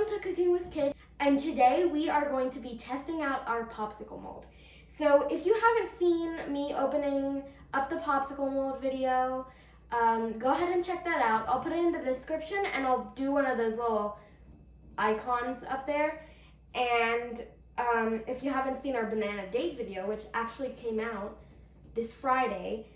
Welcome to Cooking with Kids, and today we are going to be testing out our popsicle mold. So if you haven't seen me opening up the popsicle mold video, go ahead and check that out. I'll put it in the description and I'll do one of those little icons up there. And if you haven't seen our banana date video, which actually came out this Friday,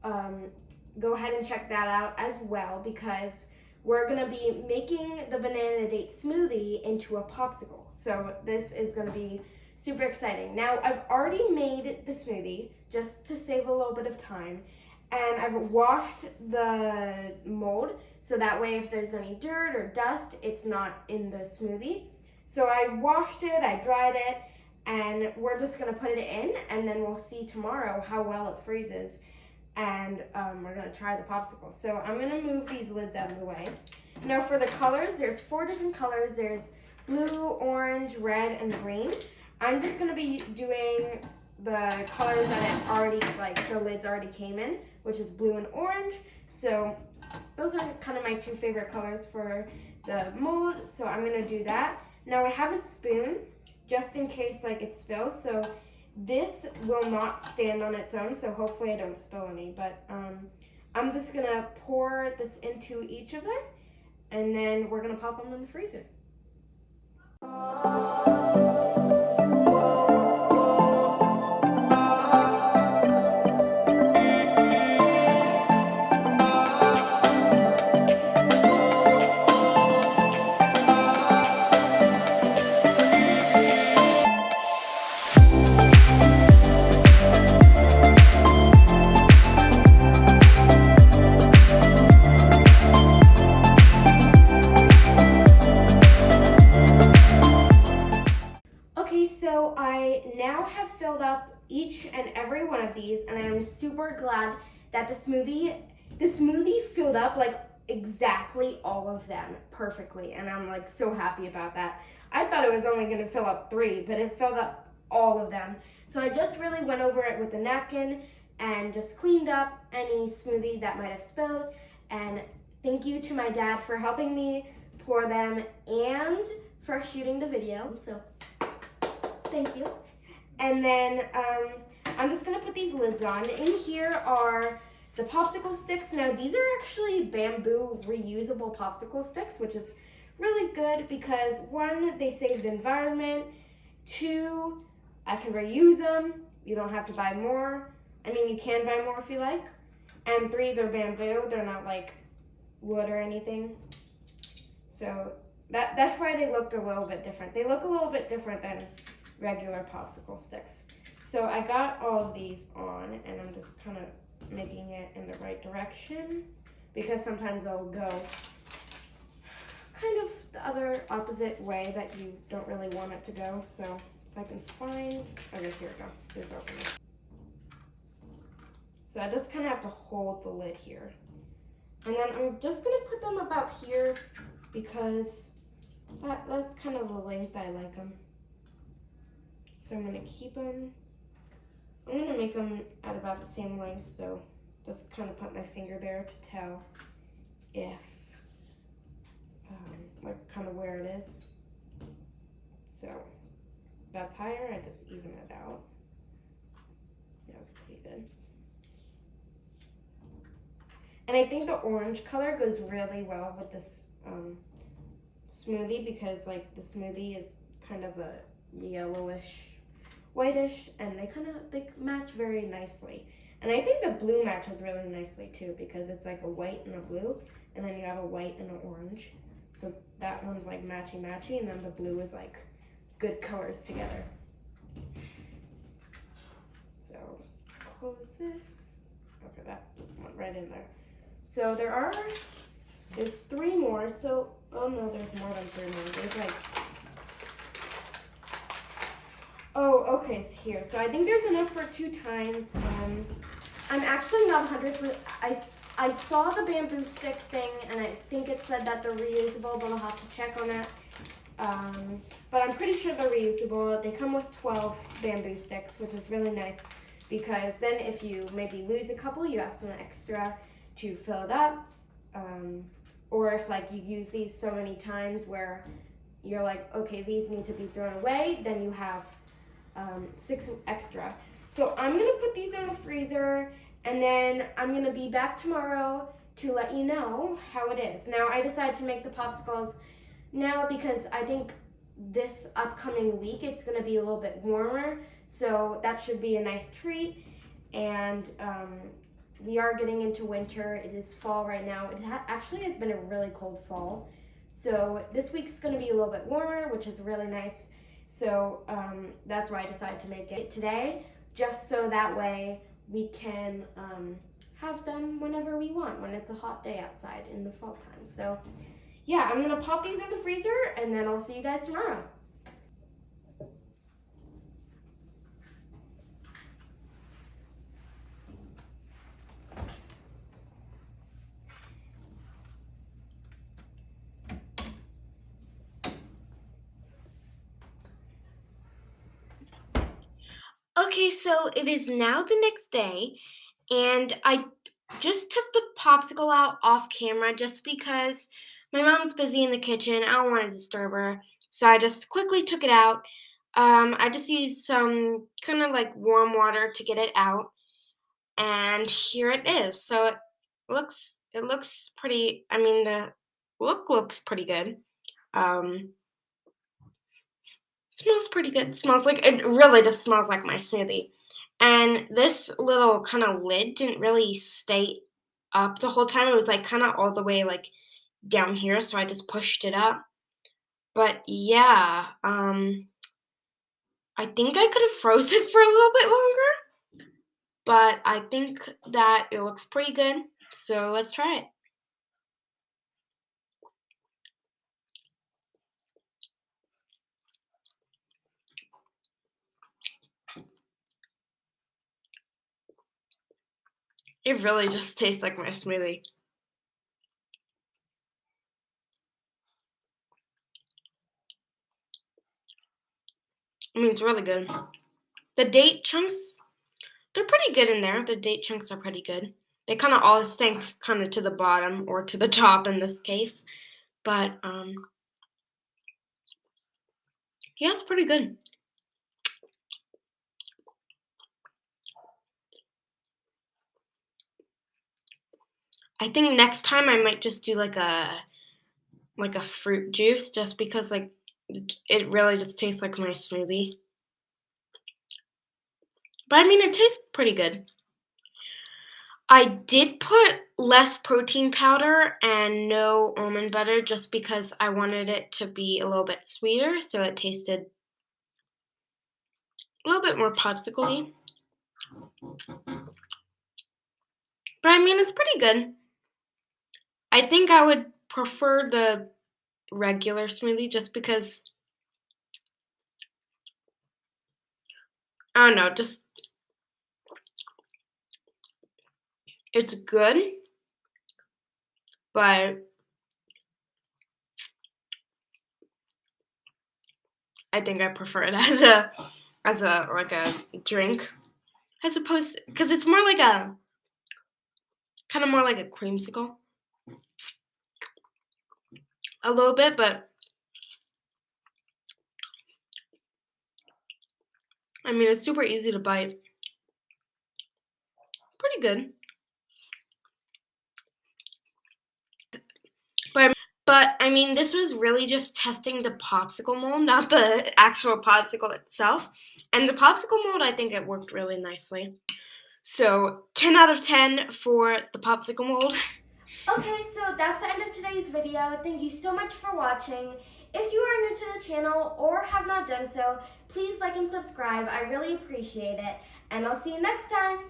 go ahead and check that out as well, because we're gonna be making the banana date smoothie into a popsicle. So this is gonna be super exciting. Now, I've already made the smoothie just to save a little bit of time, and I've washed the mold so that way if there's any dirt or dust, it's not in the smoothie. So I washed it, I dried it, and we're just gonna put it in, and then we'll see tomorrow how well it freezes. And we're gonna try the popsicle. So I'm gonna move these lids out of the way. Now for the colors, there's 4 different colors. There's blue, orange, red, and green. I'm just gonna be doing the colors that it already, the lids already came in, which is blue and orange. So those are kind of my 2 favorite colors for the mold. So I'm gonna do that. Now I have a spoon just in case it spills. So this will not stand on its own, so hopefully I don't spill any, but I'm just gonna pour this into each of them, and then we're gonna pop them in the freezer. So I now have filled up each and every one of these, and I am super glad that the smoothie filled up exactly all of them perfectly, and I'm so happy about that. I thought it was only going to fill up 3, but it filled up all of them. So I just really went over it with a napkin and just cleaned up any smoothie that might have spilled. And thank you to my dad for helping me pour them and for shooting the video. So thank you. And then I'm just gonna put these lids on. In here are the popsicle sticks. Now these are actually bamboo reusable popsicle sticks, which is really good because 1, they save the environment, 2, I can reuse them. You don't have to buy more. I mean, you can buy more if you like. And 3, they're bamboo. They're not like wood or anything. So that's why they look a little bit different. They look a little bit different than regular popsicle sticks. So I got all of these on, and I'm just kind of making it in the right direction because sometimes they'll go kind of the other opposite way that you don't really want it to go. So if I can find, okay, here we go. Here's opening. So I just kind of have to hold the lid here. And then I'm just gonna put them about here because that's kind of the length I like them. So I'm gonna keep them, I'm gonna make them at about the same length, so just kind of put my finger there to tell if, kind of where it is. So that's higher, I just even it out. Yeah, that's pretty good. And I think the orange color goes really well with this smoothie because the smoothie is kind of a yellowish, whitish, and they match very nicely. And I think the blue matches really nicely too because it's like a white and a blue, and then you have a white and an orange. So that one's matchy-matchy, and then the blue is good colors together. So close this. Okay, that just went right in there. So there's 3 more. So, oh no, there's more than 3 more. There's oh, okay, it's here. So I think there's enough for 2 times. I'm actually not 100%. I saw the bamboo stick thing, and I think it said that they're reusable, but I'll have to check on that. But I'm pretty sure they're reusable. They come with 12 bamboo sticks, which is really nice because then if you maybe lose a couple, you have some extra to fill it up. Or if you use these so many times where you're like, okay, these need to be thrown away, then you have 6 extra. So I'm gonna put these in the freezer, and then I'm gonna be back tomorrow to let you know how it is. Now I decided to make the popsicles now because I think this upcoming week it's gonna be a little bit warmer, so that should be a nice treat. And we are getting into winter. It is fall right now. It actually has been a really cold fall. So this week's going to be a little bit warmer, which is really nice. So that's why I decided to make it today, just so that way we can have them whenever we want, when it's a hot day outside in the fall time. So yeah, I'm going to pop these in the freezer, and then I'll see you guys tomorrow. Okay, so it is now the next day, and I just took the popsicle out off camera just because my mom's busy in the kitchen. I don't want to disturb her, so I just quickly took it out. I just used some kind of like warm water to get it out, and here it is. So it looks pretty. I mean, the look looks pretty good. Um, Smells pretty good. Smells like it really just smells like my smoothie. And this little kind of lid didn't really stay up the whole time. It was like kind of all the way like down here, so I just pushed it up. But yeah, I think I could have froze it for a little bit longer, but I think that it looks pretty good. So let's try it. It really just tastes like my smoothie. I mean, it's really good. The date chunks, they're pretty good in there. The date chunks are pretty good. They kind of all stink kind of to the bottom or to the top in this case. But yeah, it's pretty good. I think next time I might just do like a fruit juice, just because like it really just tastes like my smoothie. But I mean, it tastes pretty good. I did put less protein powder and no almond butter just because I wanted it to be a little bit sweeter, so it tasted a little bit more popsicle-y. But I mean, it's pretty good. I think I would prefer the regular smoothie just because, I don't know, just it's good, but I think I prefer it as a like a drink as opposed, because it's more like a kind of more like a creamsicle a little bit, but I mean, it's super easy to bite. Pretty good. But I mean, this was really just testing the popsicle mold, not the actual popsicle itself. And the popsicle mold, I think it worked really nicely. So 10 out of 10 for the popsicle mold. Okay, so that's the end of today's video. Thank you so much for watching. If you are new to the channel or have not done so, please like and subscribe. I really appreciate it. And I'll see you next time.